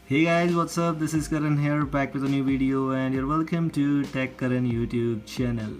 Hey guys, what's up? This is Karan here, back with a new video, and you're welcome to Tech Karan YouTube channel.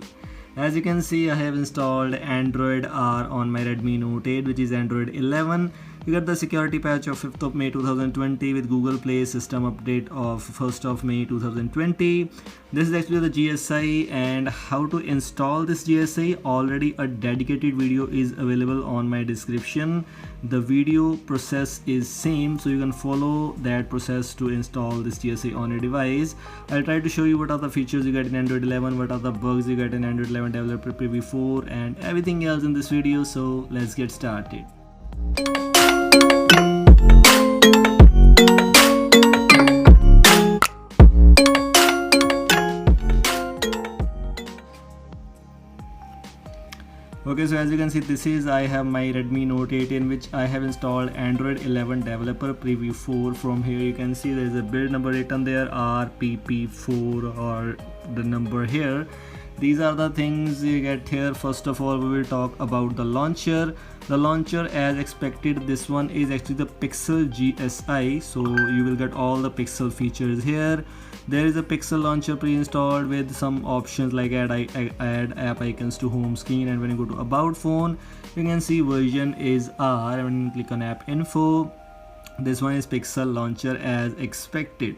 As you can see, I have installed Android R on my Redmi Note 8, which is Android 11. You got the security patch of 5th of May 2020 with Google Play system update of 1st of May 2020. This is actually the GSI, and how to install this GSI. Already a dedicated video is available on my description. The video process is same, so you can follow that process to install this GSI on your device. I'll try to show you what are the features you get in Android 11, what are the bugs you get in Android 11 Developer Preview 4, and everything else in this video. So let's get started. Okay, so as you can see, this is I have my Redmi Note 8 in which I have installed Android 11 Developer Preview 4. From here you can see there is a build number written there, RPP4, or the number here. These are the things you get here. First of all, we will talk about the launcher. The launcher, as expected, this one is actually the Pixel GSI, so you will get all the Pixel features here. There is a Pixel launcher pre-installed with some options like add app icons to home screen, and when you go to about phone, you can see version is R, and when you click on app info, this one is Pixel launcher as expected.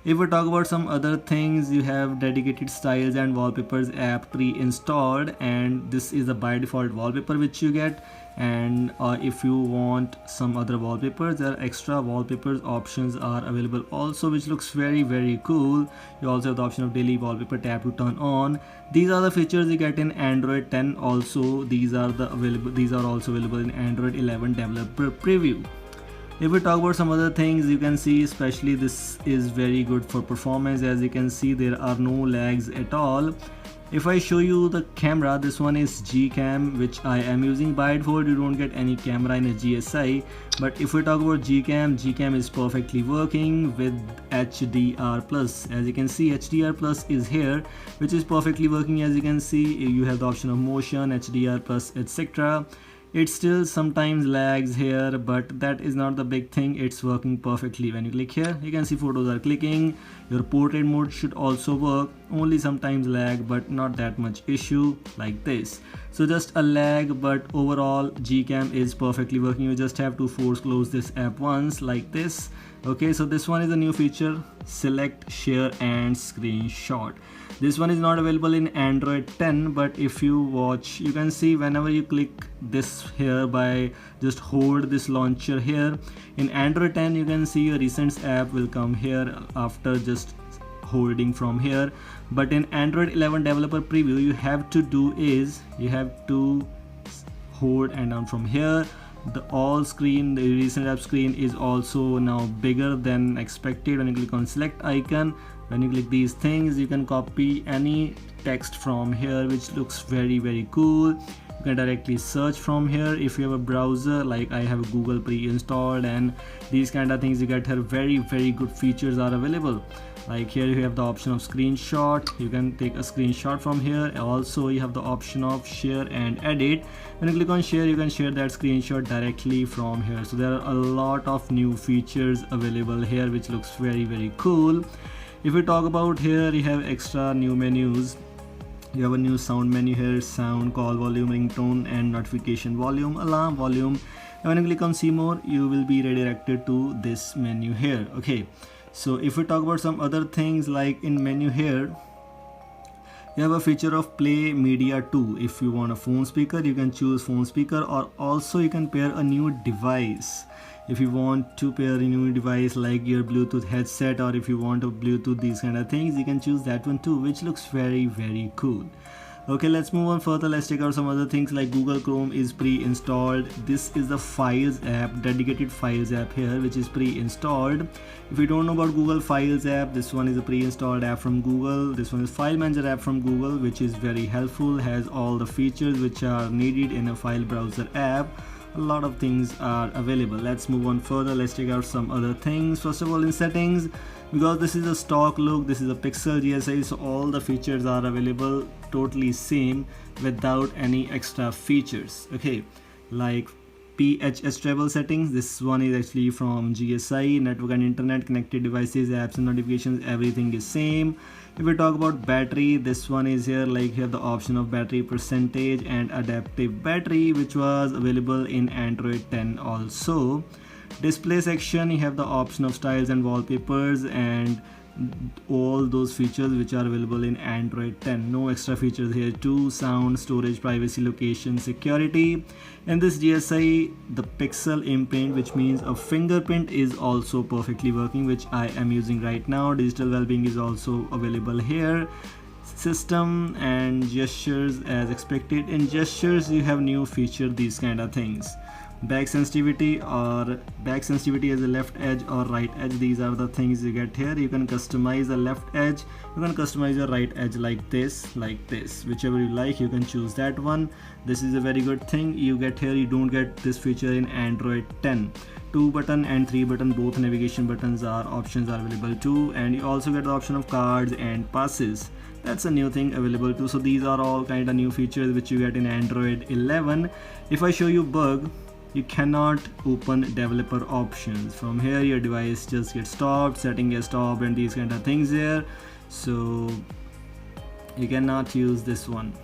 If we talk about some other things, you have dedicated styles and wallpapers app pre-installed, and this is the by default wallpaper which you get. And if you want some other wallpapers, there are extra wallpapers options are available also, which looks very cool. You also have the option of daily wallpaper tab to turn on. These are the features you get in Android 10 also. These are also available in Android 11 Developer Preview. If we talk about some other things, you can see especially this is very good for performance. As you can see, there are no lags at all. If I show you the camera, this one is Gcam, which I am using. By default you don't get any camera in a GSI, but if we talk about Gcam is perfectly working with HDR+. As you can see, HDR+ is here, which is perfectly working. As you can see, you have the option of motion, HDR+, etc. It still sometimes lags here, but that is not the big thing. It's working perfectly. When you click here, you can see photos are clicking. Your portrait mode should also work, only sometimes lag, but not that much issue like this. So just a lag, but overall Gcam is perfectly working. You just have to force close this app once like this. Okay, so this one is a new feature, select, share and screenshot. This one is not available in Android 10, but if you watch, you can see whenever you click this here by just hold this launcher here, in Android 10 you can see your recent app will come here after just holding from here. But in Android 11 Developer Preview, you have to do is you have to hold and down from here. The all screen, the recent app screen is also now bigger than expected. When you click on select icon, when you click these things, you can copy any text from here, which looks very cool. You can directly search from here. If you have a browser, like I have Google pre-installed, and these kind of things you get here, very good features are available. Like here you have the option of screenshot. You can take a screenshot from here. Also you have the option of share and edit. When you click on share, you can share that screenshot directly from here. So there are a lot of new features available here, which looks very cool. If we talk about here, you have extra new menus. You have a new sound menu here, sound, call volume, ringtone and notification volume, alarm volume. And when you click on see more, you will be redirected to this menu here. Okay, so if we talk about some other things, like in menu here, you have a feature of play media too. If you want a phone speaker, you can choose phone speaker, or also you can pair a new device. If you want to pair a new device like your Bluetooth headset, or if you want a Bluetooth, these kind of things, you can choose that one too, which looks very cool. Okay, let's move on further. Let's check out some other things like Google Chrome is pre-installed. This is the Files app, dedicated Files app here, which is pre-installed. If you don't know about Google Files app, this one is a pre-installed app from Google. This one is File Manager app from Google, which is very helpful, has all the features which are needed in a file browser app. A lot of things are available. Let's move on further. Let's check out some other things. First of all, in settings, because this is a stock look, this is a Pixel GSI, so all the features are available totally same without any extra features. Okay, like PHS travel settings. This one is actually from GSI. Network and internet, connected devices, apps and notifications, everything is same. If we talk about battery, this one is here, like you have the option of battery percentage and adaptive battery, which was available in Android 10 also. Display section, you have the option of styles and wallpapers and all those features which are available in Android 10. No extra features here too. Sound, storage, privacy, location, security. In this GSI, the pixel imprint, which means a fingerprint, is also perfectly working, which I am using right now. Digital well-being is also available here. System and gestures as expected. In gestures you have new feature, these kind of things. Back sensitivity as a left edge or right edge, these are the things you get here. You can customize the left edge, you can customize your right edge like this, whichever you like, you can choose that one. This is a very good thing you get here. You don't get this feature in Android 10. 2 button and 3 button, both navigation buttons options are available too, and you also get the option of cards and passes. That's a new thing available too. So these are all kind of new features which you get in Android 11. If I show you bug, you cannot open developer options. From here your device just gets stopped, setting gets stopped, and these kind of things here, so you cannot use this one.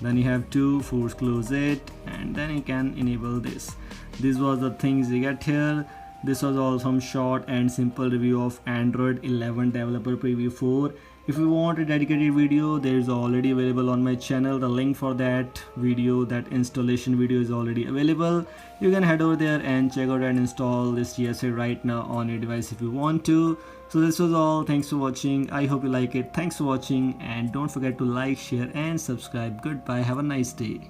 Then you have to force close it, and then you can enable this. These was the things you get here. This was all some short and simple review of Android 11 developer preview 4. If you want a dedicated video, there is already available on my channel. The link for that video, that installation video, is already available. You can head over there and check out and install this GSI right now on your device if you want to. So this was all. Thanks for watching. I hope you like it. Thanks for watching, and don't forget to like, share and subscribe. Goodbye. Have a nice day.